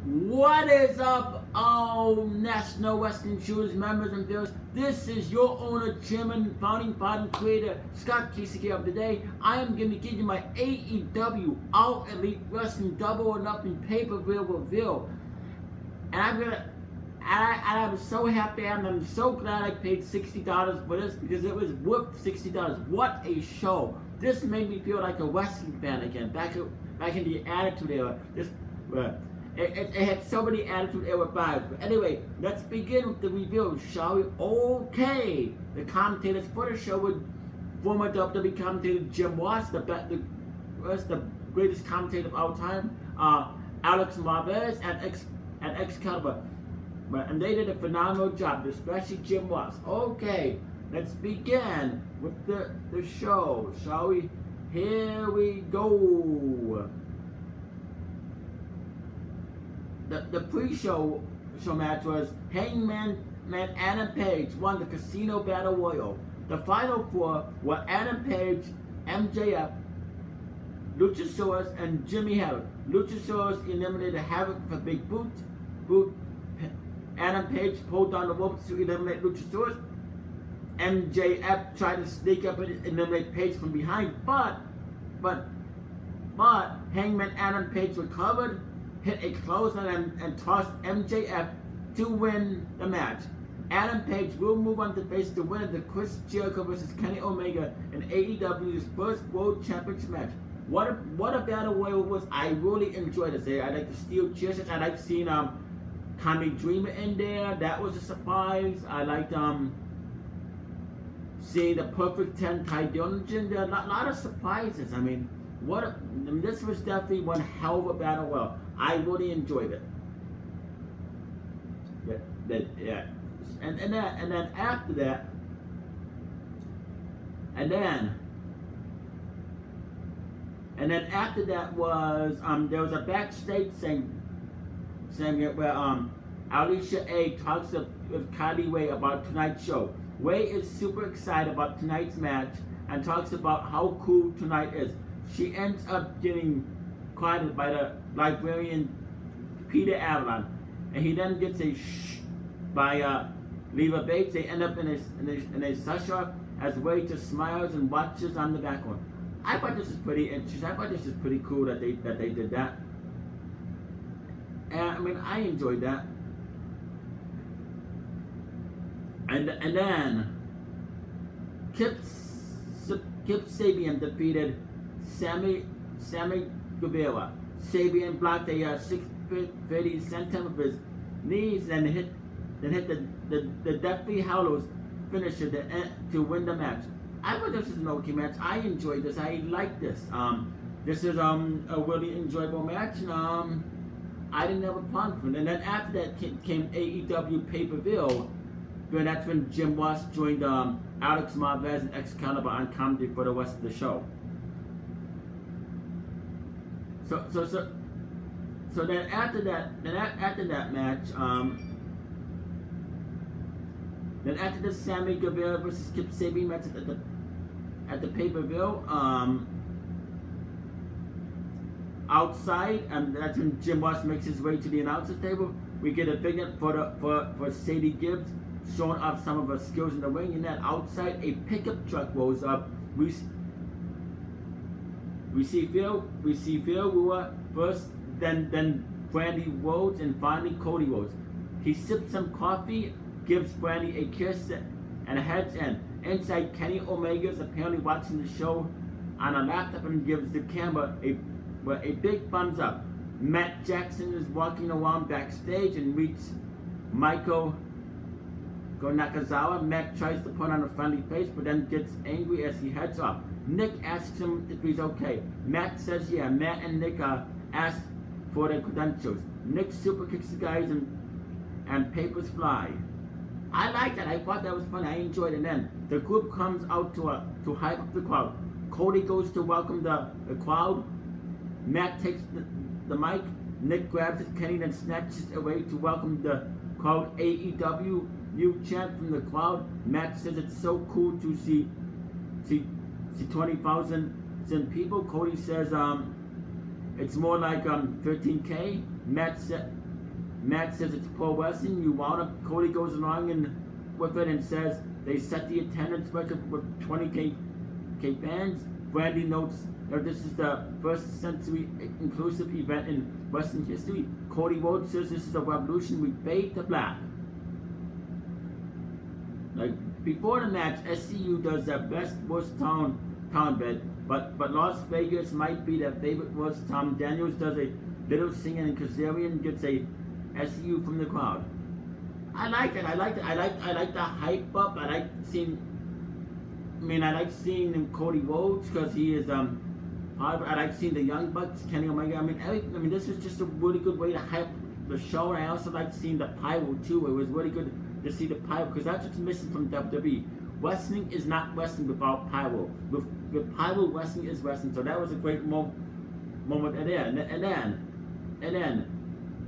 What is up, National Wrestling Shooters members and viewers? This is your owner, chairman, founding father, and creator, Scott Casey here. Today, I am going to give you my AEW All Elite Wrestling Double or Nothing pay-per-view review. And I'm so happy, and I'm so glad I paid $60 for this because it was worth $60. What a show! This made me feel like a wrestling fan again, back in the Attitude Era. It had so many Attitude Era vibes. But anyway, let's begin with the review, shall we? Okay. The commentators for the show were former WWE commentator Jim Ross, the greatest commentator of all time, Alex Marvez, and Excalibur. And they did a phenomenal job, especially Jim Ross. Okay, let's begin with the show, shall we? Here we go. The pre-show match was Hangman Adam Page won the Casino Battle Royal. The final four were Adam Page, MJF, Luchasaurus, and Jimmy Havoc. Luchasaurus eliminated Havoc with a big boot. Adam Page pulled down the ropes to eliminate Luchasaurus. MJF tried to sneak up and eliminate Page from behind, but Hangman Adam Page recovered, hit a clothesline and tossed MJF to win the match. Adam Page will move on to face the winner of the Chris Jericho vs. Kenny Omega in AEW's first World Championship match. What a battle royal was. I really enjoyed it. I like the steel chairs. I like seeing Tommy Dreamer in there. That was a surprise. I liked seeing the Perfect 10 Ty Dillinger in there. A lot of surprises. This was definitely one hell of a battle royal. I really enjoyed it. Yeah. And then after that, was there was a backstage segment where Alicia A talks with Kylie Ray about tonight's show. Ray is super excited about tonight's match and talks about how cool tonight is. She ends up getting quieted by the librarian Peter Avalon, and he then gets a shh by Leva Bates. They end up in a sush-off as Ray just smiles and watches on the background. I thought this was pretty interesting. I thought this was pretty cool that they did that. And I enjoyed that. And then Kip Sabian defeated Sammy Guevara. Sabian blocked a 630 senton with his knees and hit the Deathly Hallows finisher to win the match. I thought this was an okay match. I enjoyed this. I liked this. This is a really enjoyable match. And, I didn't have a problem with it. And then after that came AEW pay-per-view. But that's when Jim Ross joined Alex Marvez and Excalibur on commentary for the rest of the show. So then after that match, then after the Sammy Guevara versus Kip Sabian match at the pay-per-view, outside, and that's when Jim Ross makes his way to the announcer table. We get a vignette for Sadie Gibbs showing off some of her skills in the ring, and then outside a pickup truck rolls up. We see Phil Wheeler first, then Brandy Rhodes, and finally Cody Rhodes. He sips some coffee, gives Brandy a kiss, and heads in. Inside, Kenny Omega is apparently watching the show on a laptop and gives the camera a big thumbs up. Matt Jackson is walking around backstage and meets Michael Nakazawa. Matt tries to put on a friendly face, but then gets angry as he heads off. Nick asks him if he's okay. Matt says yeah. Matt and Nick ask for their credentials. Nick super kicks the guys and papers fly. I liked that. I thought that was funny. I enjoyed it. And then the group comes out to hype up the crowd. Cody goes to welcome the crowd. Matt takes the mic. Nick grabs it. Kenny then snatches it away to welcome the crowd. AEW new chant from the crowd. Matt says it's so cool to see 20,000 people. Cody says it's more like 13K. Matt Matt says it's pro wrestling. You wound up. Cody goes along and with it and says they set the attendance record with 20K fans. Brandy notes that this is the first century inclusive event in wrestling history. Cody Rhodes says this is a revolution. We fade to black. Like before the match, SCU does their best worst town bet, but Las Vegas might be their favorite worst town. Daniels does a little singing and Kazarian gets a SCU from the crowd. I like it. I like the hype up. I like seeing Cody Rhodes because he is I like seeing the Young Bucks, Kenny Omega. I mean this is just a really good way to hype the show. And I also like seeing the pyro too. It was really good to see the pyro because that's what's missing from WWE. Wrestling is not wrestling without pyro. With pyro, wrestling is wrestling. So that was a great moment. And then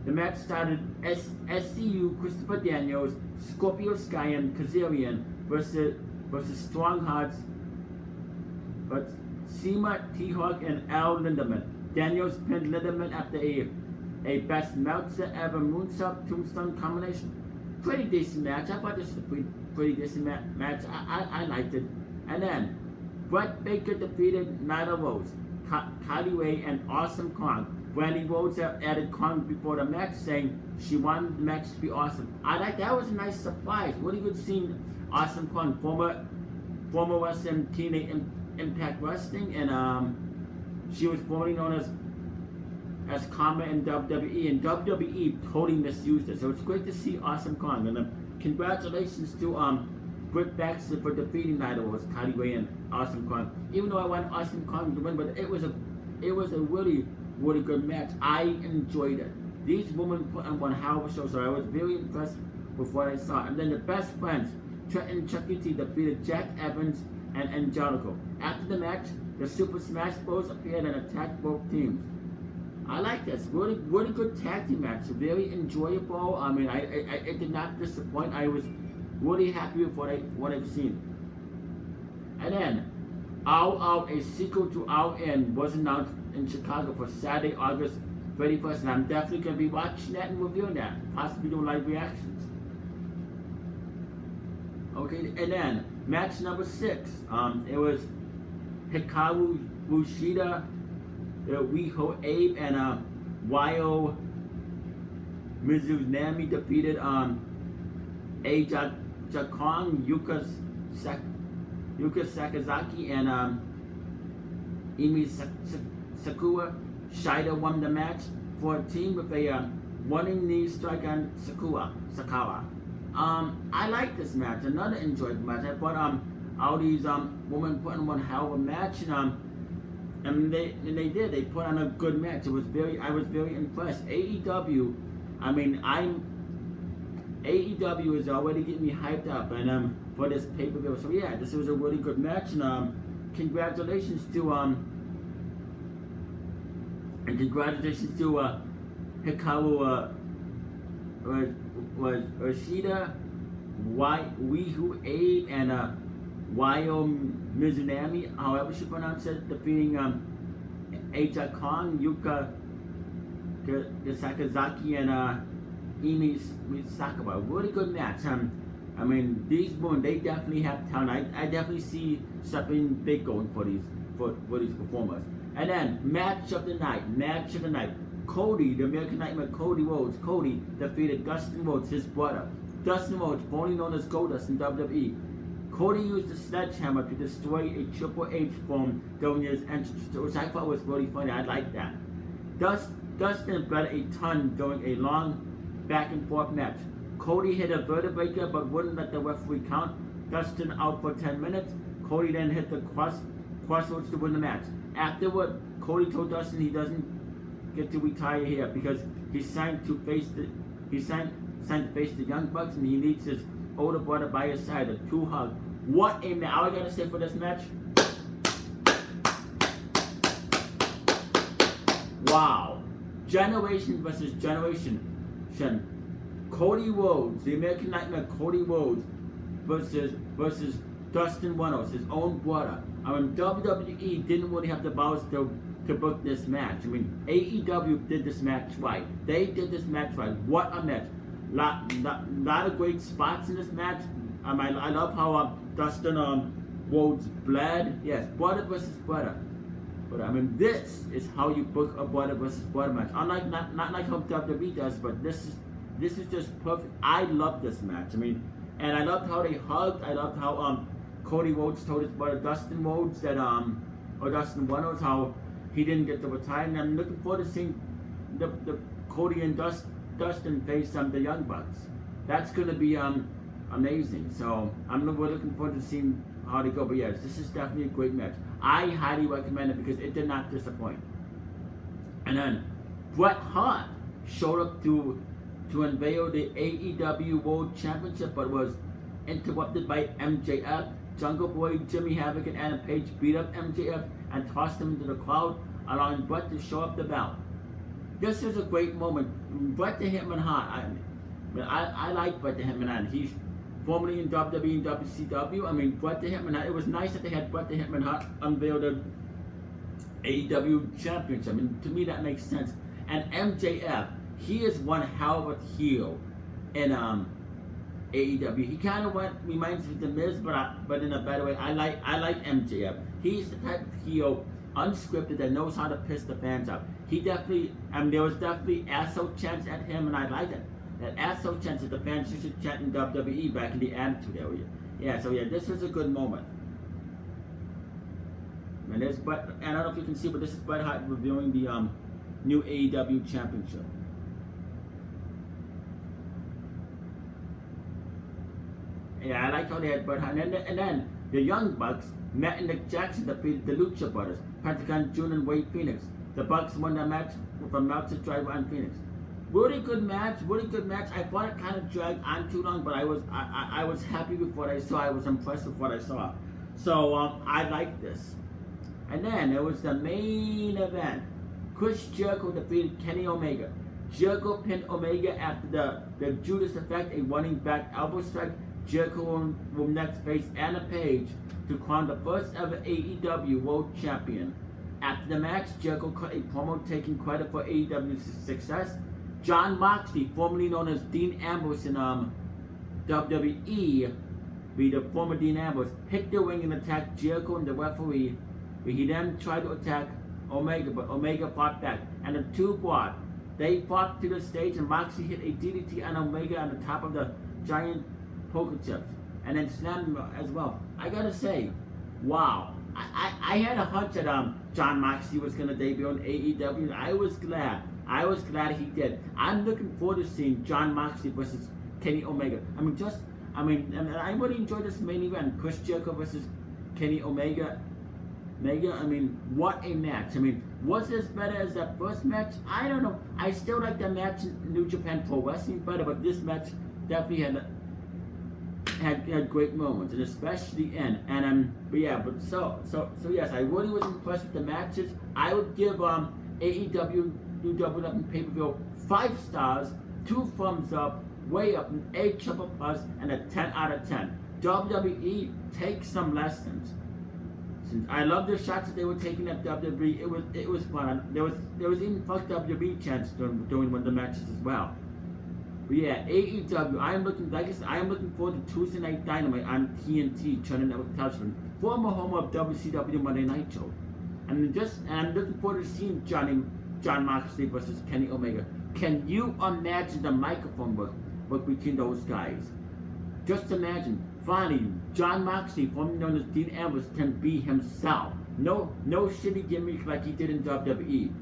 the match started. SCU, Christopher Daniels, Scorpio Sky, and Kazarian versus Strong Hearts, but Seema, T-Hawk, and Al Lindemann. Daniels pinned Lindemann after a best Meltzer ever moonsault tombstone combination. Pretty decent match. I thought this was a pretty decent match. I liked it. And then Brett Baker defeaed Nyla Rose, Cody Ray, and Awesome Kong. Brandy Rhodes added Kong before the match, saying she wanted the match to be awesome. That was a nice surprise. Really good seeing Awesome Kong, former wrestler in TNA Impact Wrestling, and she was formerly known as Karma in WWE, and WWE totally misused it. So it's great to see Awesome Kong, and congratulations to Britt Baxter for defeating Nyla Rose, Cody Ray, and Awesome Kong. Even though I want Awesome Kong to win, but it was a really good match. I enjoyed it. These women put on one hell of a show, so I was very impressed with what I saw. And then the best friends, Trent and Chucky T, defeated Jack Evans and Angelico. After the match, the Super Smash Bros appeared and attacked both teams. I like this. Really good tag team match. Very enjoyable. I mean, it did not disappoint. I was really happy with what I've seen. And then, All Out, a sequel to All In, was announced in Chicago for Saturday, August 31st, and I'm definitely going to be watching that and reviewing that, possibly doing live reactions. Okay, and then match number 6. It was Hikaru Bushida, Riho Abe, and Ryo Mizunami defeated Jakong, Yuka Sakazaki, and Emi Sakura. Shida won the match for a team with a running knee strike on Sakawa. I like this match. Another enjoyable match. I thought all these women put on one hell of a match, and they did. They put on a good match. I was very impressed. AEW. I mean, AEW is already getting me hyped up, and for this pay-per-view. So yeah, this was a really good match, and congratulations to Hikaru Yoshida, Riho Abe, and Ryo Mizunami, however she pronounced it, defeating Aja Kong, Yuka Sakazaki, and Emi Sakura. Really good match. I mean, these women, they definitely have talent. I definitely see something big going for these performers. And then match of the night. Cody, the American Nightmare, Cody Rhodes. Cody defeated Dustin Rhodes, his brother. Dustin Rhodes, formerly known as Goldust in WWE. Cody used a sledgehammer to destroy a Triple H from during his entrance, which I thought was really funny. I like that. Dustin bled a ton during a long back and forth match. Cody hit a vertebrae but wouldn't let the referee count. Dustin out for 10 minutes. Cody then hit the crossroads to win the match. Afterward, Cody told Dustin he doesn't get to retire here because he signed to face the Young Bucks, and he needs his older brother by his side. A true hug. What a match! All I gotta say for this match. Wow. Generation versus generation. Cody Rhodes, the American Nightmare, Cody Rhodes versus Dustin Runnels, his own brother. I mean, WWE didn't really have the balls to to book this match. I mean, AEW did this match right. They did this match right. What a match. Lot of great spots in this match. I love how Dustin Rhodes bled. Yes, brother versus brother. But I mean, this is how you book a brother versus brother match. Unlike not like how WWE does, but this is just perfect. I love this match. I mean, and I loved how they hugged. I loved how Cody Rhodes told his brother Dustin Rhodes that or Dustin Rhodes how he didn't get to retire. And I'm looking forward to seeing the Cody and Dustin face the Young Bucks. That's gonna be amazing. So we're looking forward to seeing how they go. But yes, this is definitely a great match. I highly recommend it because it did not disappoint. And then Bret Hart showed up to unveil the AEW World Championship, but was interrupted by MJF. Jungle Boy, Jimmy Havoc, and Adam Page beat up MJF and tossed him into the crowd, allowing Bret to show up the belt. This is a great moment. Bret the Hitman Hart. I like Bret the Hitman Hart. He's formerly in WWE and WCW. I mean, Bret the Hitman Hart. It was nice that they had Bret the Hitman Hart unveil the AEW Championship. I mean, to me that makes sense. And MJF, he is one hell of a heel in AEW. He kind of reminds me of The Miz, but in a better way. I like MJF. He's the type of heel, unscripted, that knows how to piss the fans off. He definitely, there was definitely asshole chants at him, and I like it. That asshole chants that the fans used to chant in WWE back in the Attitude Era. Yeah, so yeah, this was a good moment. And I don't know if you can see, but this is Bret Hart reviewing the new AEW Championship. Yeah, I like how they had Bret Hart. And then the Young Bucks, Matt and Nick Jackson, defeated the Lucha Brothers, Pentagon Jr. and Wade Phoenix. The Bucks won the match with a Meltzer driver on Phoenix. Really good match. I thought it kind of dragged on too long, but I was happy with what I saw. I was impressed with what I saw. So I like this. And then there was the main event. Chris Jericho defeated Kenny Omega. Jericho pinned Omega after the Judas Effect, a running back elbow strike. Jericho will next face Anna Page to crown the first ever AEW World Champion. After the match, Jericho cut a promo taking credit for AEW's success. John Moxley, formerly known as Dean Ambrose in WWE, the former Dean Ambrose, hit the ring and attacked Jericho and the referee. He then tried to attack Omega, but Omega fought back, and the two fought. They fought to the stage, and Moxley hit a DDT on Omega on the top of the giant poker chips, and then slammed him as well. I gotta say, wow. I had a hunch that John Moxley was gonna debut on AEW. I was glad he did. I'm looking forward to seeing John Moxley versus Kenny Omega. I really enjoyed this main event. Chris Jericho versus Kenny Omega. What a match. Was this better as that first match? I don't know. I still like that match in New Japan Pro Wrestling better, but this match definitely had great moments, and especially so yes, I really was impressed with the matches. I would give AEW New Double Up and pay-per-view 5 stars, 2 thumbs up, way up, an 8 triple plus, and a 10 out of 10. WWE, take some lessons. Since I love the shots that they were taking at WWE, it was fun. There was even fuck WWE chants during one of the matches as well. But yeah, AEW, I am looking forward to Tuesday Night Dynamite on TNT, Channel Network Television, former home of WCW Monday Night Show. And I'm looking forward to seeing John Moxley versus Kenny Omega. Can you imagine the microphone work between those guys? Just imagine, finally, John Moxley, formerly known as Dean Ambrose, can be himself. No shitty gimmicks like he did in WWE.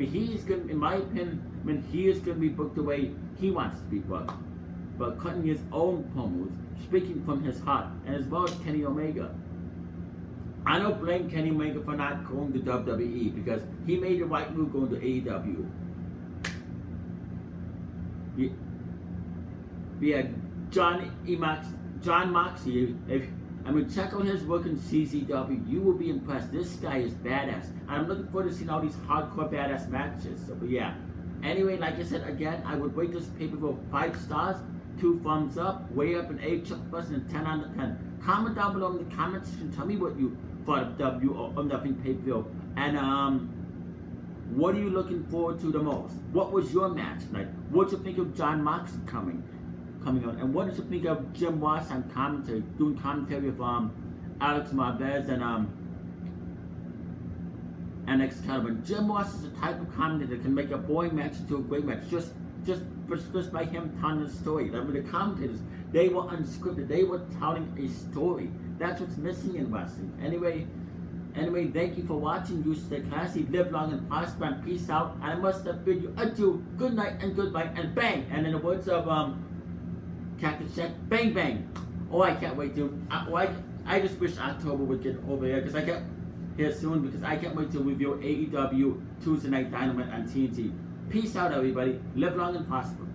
He's going, in my opinion, he is going to be booked the way he wants to be booked, but cutting his own promos, speaking from his heart, and as well as Kenny Omega. I don't blame Kenny Omega for not going to WWE because he made the right move going to AEW. Yeah, John Moxley, check out his work in CZW. You will be impressed. This guy is badass. And I'm looking forward to seeing all these hardcore badass matches. So, but yeah. Anyway, like I said again, I would rate this pay-per-view 5 stars, 2 thumbs up, way up, an 8 plus, and a 10 out of 10. Comment down below in the comments section. Tell me what you thought of nothing pay-per-view. And What are you looking forward to the most? What was your match tonight? What did you think of John Moxley coming on? And what did you think of Jim Ross on commentary, doing commentary with Alex Marvez and Excalibur? Jim Ross is the type of commentator that can make a boring match into a great match just by him telling a story. I mean, the commentators, they were unscripted. They were telling a story. That's what's missing in wrestling. Anyway, thank you for watching. You stay classy, live long and prosper, and peace out. And I must have bid you adieu, good night and goodbye, and bang. And in the words of Captain Check, bang bang. Oh, I can't wait to. I just wish October would get over here because I can't here soon because I can't wait to review AEW Tuesday Night Dynamite on TNT. Peace out, everybody. Live long and prosper.